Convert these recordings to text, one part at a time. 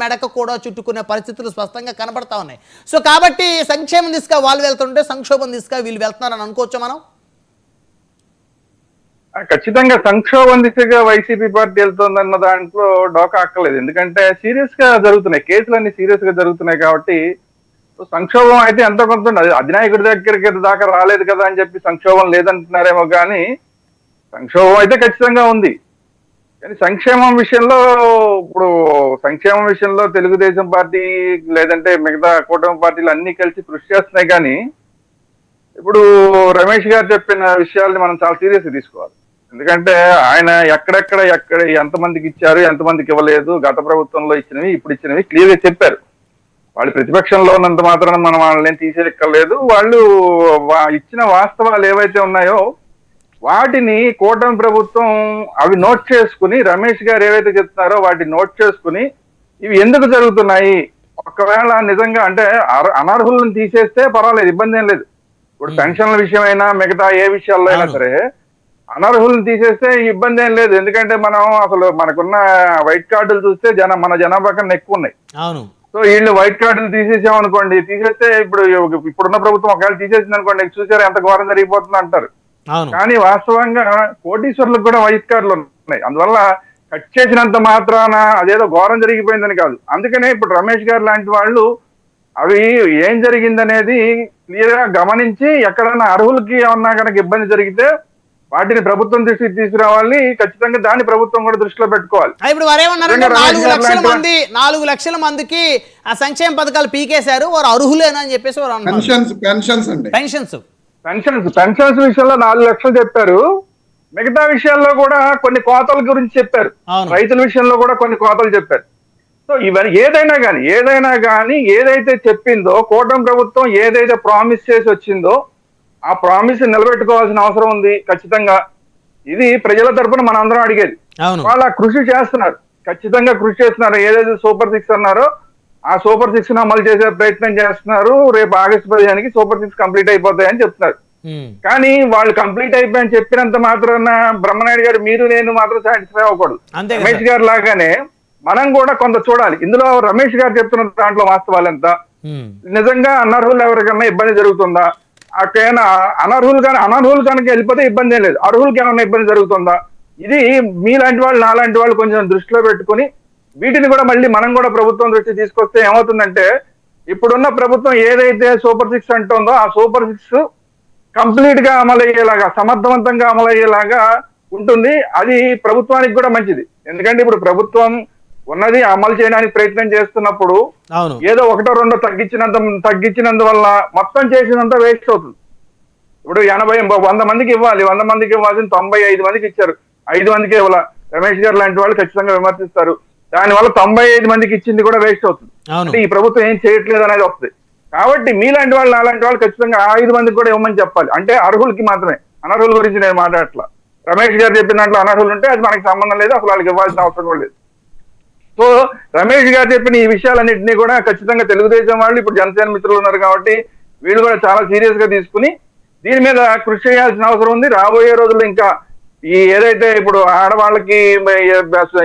మెడక కూడా చుట్టుకునే పరిస్థితులు స్పష్టంగా కనబడతా ఉన్నాయి. సో కాబట్టి సంక్షేమం దిశగా వాళ్ళు వెళ్తుంటే సంక్షోభం దిశగా వీళ్ళు వెళ్తున్నారని అనుకోవచ్చు మనం. ఖచ్చితంగా సంక్షోభం దిశగా వైసీపీ పార్టీ వెళ్తుందన్న దాంట్లో డోకా అక్కర్లేదు. ఎందుకంటే సీరియస్ గా జరుగుతున్నాయి, కేసులన్నీ సీరియస్ గా జరుగుతున్నాయి కాబట్టి సంక్షోభం అయితే ఎంతో కొంత అధినాయకుడి దగ్గరికి దాకా రాలేదు కదా అని చెప్పి సంక్షోభం లేదంటున్నారేమో కానీ సంక్షోభం అయితే ఖచ్చితంగా ఉంది. కానీ సంక్షేమం విషయంలో ఇప్పుడు సంక్షేమం విషయంలో తెలుగుదేశం పార్టీ లేదంటే మిగతా కూటమి పార్టీలు అన్ని కలిసి కృషి చేస్తున్నాయి. కానీ ఇప్పుడు రమేష్ గారు చెప్పిన విషయాల్ని మనం చాలా సీరియస్ గా తీసుకోవాలి. ఎందుకంటే ఆయన ఎక్కడ ఎంతమందికి ఇచ్చారు, ఎంతమందికి ఇవ్వలేదు, గత ప్రభుత్వంలో ఇచ్చినవి ఇప్పుడు ఇచ్చినవి క్లియర్ గా చెప్పారు. వాళ్ళు ప్రతిపక్షంలో ఉన్నంత మాత్రాన మనం వాళ్ళని తీసేయక్కర్లేదు. వాళ్ళు ఇచ్చిన వాస్తవాలు ఏవైతే ఉన్నాయో వాటిని కూటమి ప్రభుత్వం అవి నోట్ చేసుకుని, రమేష్ గారు ఏవైతే చెప్తున్నారో వాటిని నోట్ చేసుకుని ఇవి ఎందుకు జరుగుతున్నాయి, ఒకవేళ నిజంగా అంటే అనర్హులను తీసేస్తే పర్వాలేదు, ఇబ్బంది ఏం లేదు. ఇప్పుడు పెన్షన్ల విషయమైనా మిగతా ఏ విషయాల్లో అయినా సరే అనర్హులను తీసేస్తే ఇబ్బంది ఏం లేదు. ఎందుకంటే మనం అసలు మనకున్న వైట్ కార్డులు చూస్తే మన జనాభా కన్నా ఎక్కువ ఉన్నాయి. సో వీళ్ళు వైట్ కార్డులు తీసేసామనుకోండి, తీసేస్తే ఇప్పుడున్న ప్రభుత్వం ఒకవేళ తీసేసింది అనుకోండి, చూసారా ఎంత ఘోరం జరిగిపోతుంది అంటారు. కానీ వాస్తవంగా కోటీశ్వర్లకు కూడా వైట్ కార్డులు ఉన్నాయి. అందువల్ల కట్ చేసినంత మాత్రాన అదేదో ఘోరం జరిగిపోయిందని కాదు. అందుకనే ఇప్పుడు రమేష్ గారు లాంటి వాళ్ళు అవి ఏం జరిగిందనేది క్లియర్ గా గమనించి ఎక్కడన్నా అర్హులకి ఏమన్నా కనుక ఇబ్బంది జరిగితే వాటిని ప్రభుత్వం దృష్టికి తీసుకురావాలి. ఖచ్చితంగా దాన్ని ప్రభుత్వం కూడా దృష్టిలో పెట్టుకోవాలి. ఇప్పుడు వారేమన్నారంటే 4 లక్షల మందికి ఆ సంక్షేమ పథకాలు పీకేశారు, వారు అర్హులేనా అని చెప్పేసి పెన్షన్స్ విషయంలో 4 లక్షలు చెప్పారు. మిగతా విషయాల్లో కూడా కొన్ని కోతల గురించి చెప్పారు. రైతుల విషయంలో కూడా కొన్ని కోతలు చెప్పారు. సో ఇవన్నీ ఏదైనా కానీ ఏదైతే చెప్పిందో కూటమి ప్రభుత్వం ఏదైతే ప్రామిస్ చేసి వచ్చిందో ఆ ప్రామిస్ నిలబెట్టుకోవాల్సిన అవసరం ఉంది ఖచ్చితంగా. ఇది ప్రజల తరఫున మన అందరం అడిగేది. వాళ్ళ కృషి చేస్తున్నారు, ఖచ్చితంగా కృషి చేస్తున్నారు. ఏదైతే సూపర్ 6 అన్నారో ఆ సూపర్ 6 ను అమలు చేసే ప్రయత్నం చేస్తున్నారు. రేపు ఆగస్టు 15కి సూపర్ 6 కంప్లీట్ అయిపోతాయని చెప్తున్నారు. కానీ వాళ్ళు కంప్లీట్ అయిపోయాయని చెప్పినంత మాత్రాన బ్రహ్మనాయుడు గారు మీరు నేను మాత్రం సాటిస్ఫై అవ్వకూడదు. రమేష్ గారు లాగానే మనం కూడా కొంత చూడాలి. ఇందులో రమేష్ గారు చెప్తున్న దాంట్లో వాస్తవాలు ఎంత, నిజంగా అనర్హులు ఎవరికన్నా ఇబ్బంది జరుగుతుందా, అక్కడైనా అనర్హులు కనుక వెళ్ళిపోతే ఇబ్బంది ఏం లేదు, అర్హులకి ఏమైనా ఇబ్బంది జరుగుతుందా, ఇది మీలాంటి వాళ్ళు నాలాంటి వాళ్ళు కొంచెం దృష్టిలో పెట్టుకుని వీటిని కూడా మళ్ళీ మనం కూడా ప్రభుత్వం దృష్టి తీసుకొస్తే ఏమవుతుందంటే ఇప్పుడున్న ప్రభుత్వం ఏదైతే సూపర్ 6 అంటుందో ఆ సూపర్ 6 కంప్లీట్ గా అమలయ్యేలాగా సమర్థవంతంగా అమలయ్యేలాగా ఉంటుంది. అది ప్రభుత్వానికి కూడా మంచిది. ఎందుకంటే ఇప్పుడు ప్రభుత్వం ఉన్నది అమలు చేయడానికి ప్రయత్నం చేస్తున్నప్పుడు ఏదో 1-2 తగ్గించినందువల్ల మొత్తం చేసినంత వేస్ట్ అవుతుంది. ఇప్పుడు 100 మందికి ఇవ్వాలి, 100 మందికి ఇవ్వాల్సిన 95 మందికి ఇచ్చారు, 5 మందికి ఇవ్వాల. రమేష్ గారు లాంటి వాళ్ళు ఖచ్చితంగా విమర్శిస్తారు. దానివల్ల 95 మందికి ఇచ్చింది కూడా వేస్ట్ అవుతుంది. అంటే ఈ ప్రభుత్వం ఏం చేయట్లేదు అనేది వస్తుంది. కాబట్టి మీలాంటి వాళ్ళు నాలాంటి వాళ్ళు ఖచ్చితంగా 5 మందికి కూడా ఇవ్వమని చెప్పాలి. అంటే అర్హులకి మాత్రమే, అనర్హుల గురించి నేను మాట్లాడట్లా. రమేష్ గారు చెప్పిన దాంట్లో అనర్హులు ఉంటే అది మనకి సంబంధం లేదు, అసలు వాళ్ళకి ఇవ్వాల్సిన అవసరం కూడా లేదు. సో రమేష్ గారు చెప్పిన ఈ విషయాలన్నింటినీ కూడా ఖచ్చితంగా తెలుగుదేశం వాళ్ళు ఇప్పుడు జనసేన మిత్రులు ఉన్నారు కాబట్టి వీళ్ళు కూడా చాలా సీరియస్ గా తీసుకుని దీని మీద కృషి చేయాల్సిన అవసరం ఉంది. రాబోయే రోజుల్లో ఇంకా ఈ ఏదైతే ఇప్పుడు ఆడవాళ్ళకి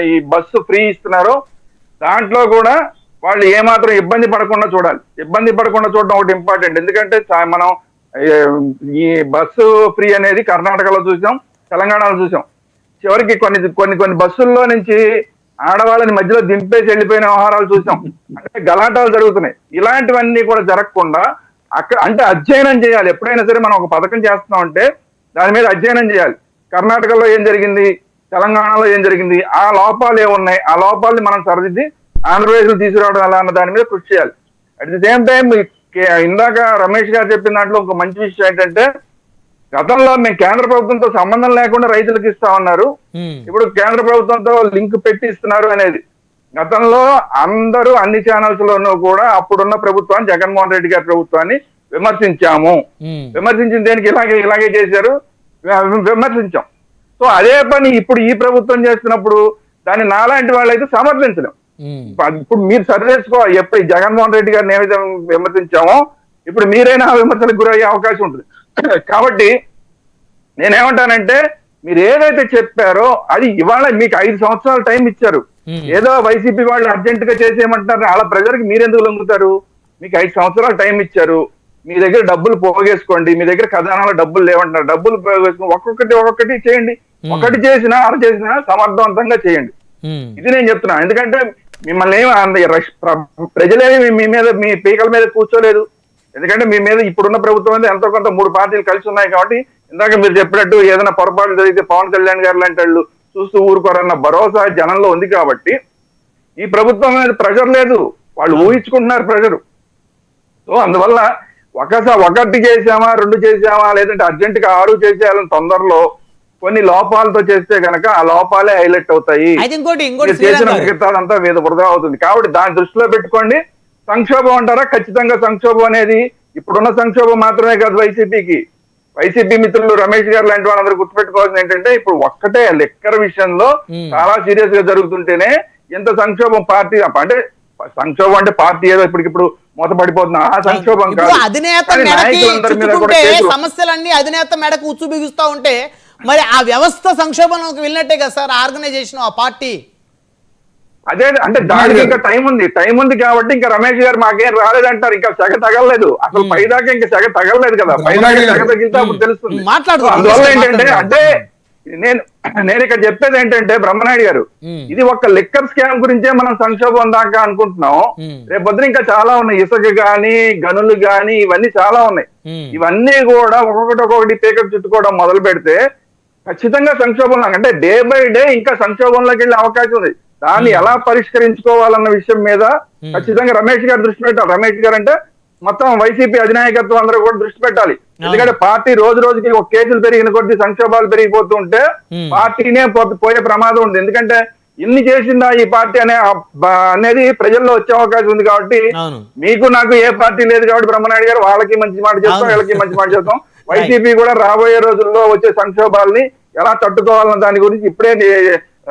ఈ బస్సు ఫ్రీ ఇస్తున్నారో దాంట్లో కూడా వాళ్ళు ఏమాత్రం ఇబ్బంది పడకుండా చూడాలి. ఇబ్బంది పడకుండా చూడడం ఒకటి ఇంపార్టెంట్. ఎందుకంటే మనం ఈ బస్సు ఫ్రీ అనేది కర్ణాటకలో చూసాం, తెలంగాణలో చూసాం. చివరికి కొన్ని బస్సుల్లో నుంచి ఆడవాళ్ళని మధ్యలో దింపేసి వెళ్ళిపోయిన వ్యవహారాలు చూసాం. అంటే గలాటాలు జరుగుతున్నాయి. ఇలాంటివన్నీ కూడా జరగకుండా అంటే అధ్యయనం చేయాలి. ఎప్పుడైనా సరే మనం ఒక పథకం చేస్తున్నాం అంటే దాని మీద అధ్యయనం చేయాలి. కర్ణాటకలో ఏం జరిగింది, తెలంగాణలో ఏం జరిగింది, ఆ లోపాలు ఏమున్నాయి, ఆ లోపాలని మనం సరిదిద్ది ఆంధ్రప్రదేశ్ లో తీసుకురావడం ఎలా అన్న దాని మీద కృషి చేయాలి. అట్ ది సేమ్ టైం ఇందాక రమేష్ గారు చెప్పిన దాంట్లో ఒక మంచి విషయం ఏంటంటే గతంలో మేము కేంద్ర ప్రభుత్వంతో సంబంధం లేకుండా రైతులకు ఇస్తామన్నారు, ఇప్పుడు కేంద్ర ప్రభుత్వంతో లింక్ పెట్టి ఇస్తున్నారు అనేది. గతంలో అందరూ అన్ని ఛానల్స్ లోనూ కూడా అప్పుడున్న ప్రభుత్వాన్ని, జగన్మోహన్ రెడ్డి గారి ప్రభుత్వాన్ని విమర్శించాము. విమర్శించిన దేనికి ఇలాగే చేశారు, విమర్శించాం. సో అదే పని ఇప్పుడు ఈ ప్రభుత్వం చేస్తున్నప్పుడు దాన్ని నాలాంటి వాళ్ళు అయితే సమర్థించలేం. ఇప్పుడు మీరు సరి చేసుకోవాలి. ఎప్పుడు జగన్మోహన్ రెడ్డి గారిని ఏమైతే విమర్శించామో ఇప్పుడు మీరైనా విమర్శలకు గురయ్యే అవకాశం ఉంటుంది. కాబట్టి నేనేమంటానంటే మీరు ఏదైతే చెప్పారో అది ఇవాళ మీకు 5 సంవత్సరాల టైం ఇచ్చారు. ఏదో వైసీపీ వాళ్ళు అర్జెంట్ గా చేసేయమంటున్నారు. అలా ప్రజలకు మీరెందుకు లొంగుతారు? మీకు 5 సంవత్సరాలు టైం ఇచ్చారు, మీ దగ్గర డబ్బులు పోగేసుకోండి, మీ దగ్గర ఖజానాలో డబ్బులు లేవంటున్నారు, డబ్బులు పోగేసుకుని ఒక్కొక్కటి చేయండి. ఒకటి చేసినా అర చేసినా సమర్థవంతంగా చేయండి. ఇది నేను చెప్తున్నా. ఎందుకంటే మిమ్మల్ని ప్రజలేమి మీ పీకల మీద కూర్చోలేదు. ఎందుకంటే మీ మీద ఇప్పుడున్న ప్రభుత్వం మీద ఎంతో కొంత 3 పార్టీలు కలిసి ఉన్నాయి కాబట్టి, ఇందాక మీరు చెప్పినట్టు ఏదైనా పొరపాటు జరిగితే పవన్ కళ్యాణ్ గారు లాంటి వాళ్ళు చూస్తూ ఊరుకోరన్న భరోసా జనంలో ఉంది కాబట్టి ఈ ప్రభుత్వం మీద ప్రెషర్ లేదు, వాళ్ళు ఊహించుకుంటున్నారు ప్రెషర్. సో అందువల్ల ఒకటి చేసామా 2 చేసామా లేదంటే అర్జెంట్ గా 6 చేసేయాలని తొందరలో కొన్ని లోపాలతో చేస్తే గనక ఆ లోపాలే హైలైట్ అవుతాయి, చేసిన మిగతాదంతా మీద వృధా అవుతుంది. కాబట్టి దాన్ని దృష్టిలో పెట్టుకోండి. సంక్షోభం అంటారా? ఖచ్చితంగా సంక్షోభం అనేది ఇప్పుడున్న సంక్షోభం మాత్రమే కాదు. వైసీపీ మిత్రులు రమేష్ గారు లాంటి వాళ్ళందరూ గుర్తుపెట్టుకోవాల్సింది ఏంటంటే, ఇప్పుడు ఒక్కటే లెక్కర్ విషయంలో చాలా సీరియస్ గా జరుగుతుంటేనే ఎంత సంక్షోభం పార్టీ అంటే సంక్షోభం అంటే పార్టీ ఏదో ఇప్పటికిప్పుడు మూతపడిపోతున్నా ఆ సంక్షోభం కాదు. సమస్యలన్నీ అధినేత మెడకు ఉచ్చు బిగుస్తా ఉంటే మరి ఆ వ్యవస్థ సంక్షోభంలోకి వెళ్ళినట్టే కదా సార్ ఆర్గనైజేషన్, ఆ పార్టీ. అదే అంటే దానికి ఇంకా టైం ఉంది కాబట్టి ఇంకా రమేష్ గారు మాకేం రాలేదంటారు. ఇంకా సెగ తగలలేదు అసలు, పైదాకా ఇంకా సెగ తగలలేదు కదా. పైదాకా సెగ తగిలితే అప్పుడు తెలుస్తుంది. అందువల్ల ఏంటంటే అంటే నేను ఇక్కడ చెప్పేది ఏంటంటే బ్రహ్మనాయుడు గారు, ఇది ఒక లిక్కర్ స్కామ్ గురించే మనం సంక్షోభం దాకా అనుకుంటున్నాం. రేపొద్దున ఇంకా చాలా ఉన్నాయి, ఇసుక గాని గనులు గాని ఇవన్నీ చాలా ఉన్నాయి. ఇవన్నీ కూడా ఒక్కొక్కటి పేకప్ చుట్టుకోవడం మొదలు పెడితే ఖచ్చితంగా సంక్షోభంలో అంటే డే బై డే ఇంకా సంక్షోభంలోకి వెళ్ళే అవకాశం ఉంది. దాన్ని ఎలా పరిష్కరించుకోవాలన్న విషయం మీద ఖచ్చితంగా రమేష్ గారు దృష్టి పెట్టాలి. రమేష్ గారు అంటే మొత్తం వైసీపీ అధినాయకత్వం అందరూ కూడా దృష్టి పెట్టాలి. ఎందుకంటే పార్టీ రోజుకి ఒక కేసులు పెరిగిన కొద్ది సంక్షోభాలు పెరిగిపోతూ ఉంటే పార్టీనే పోయే ప్రమాదం ఉంది. ఎందుకంటే ఇన్ని చేసిందా ఈ పార్టీ అనేది ప్రజల్లో వచ్చే అవకాశం ఉంది. కాబట్టి మీకు నాకు ఏ పార్టీ లేదు కాబట్టి బ్రహ్మనాయుడు గారు వాళ్ళకి మంచి మాట చెప్తాం, వీళ్ళకి మంచి మాట చెప్తాం. వైసీపీ కూడా రాబోయే రోజుల్లో వచ్చే సంక్షోభాలని ఎలా తట్టుకోవాలన్న దాని గురించి ఇప్పుడే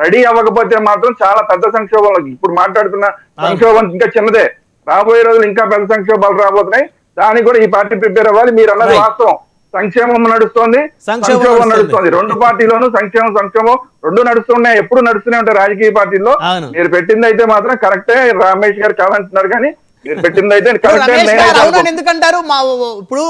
రెడీ అవ్వకపోతే మాత్రం చాలా పెద్ద సంక్షోభంలోకి, ఇప్పుడు మాట్లాడుతున్న సంక్షోభం ఇంకా చిన్నదే, రాబోయే రోజులు ఇంకా పెద్ద సంక్షోభాలు రాబోతున్నాయి. దానికి కూడా ఈ పార్టీ ప్రిపేర్ అవ్వాలి. మీరు అన్నది వాస్తవం, సంక్షేమం నడుస్తోంది, సంక్షోభం నడుస్తోంది. 2 పార్టీలోనూ సంక్షేమం 2 నడుస్తున్నాయి, ఎప్పుడు నడుస్తూనే ఉంటాయి రాజకీయ పార్టీల్లో. మీరు పెట్టింది అయితే మాత్రం కరెక్టే, రమేష్ గారు కాదంటున్నారు కానీ మీరు పెట్టింది అయితే కరెక్టే. ఎందుకంటారు మా ఇప్పుడు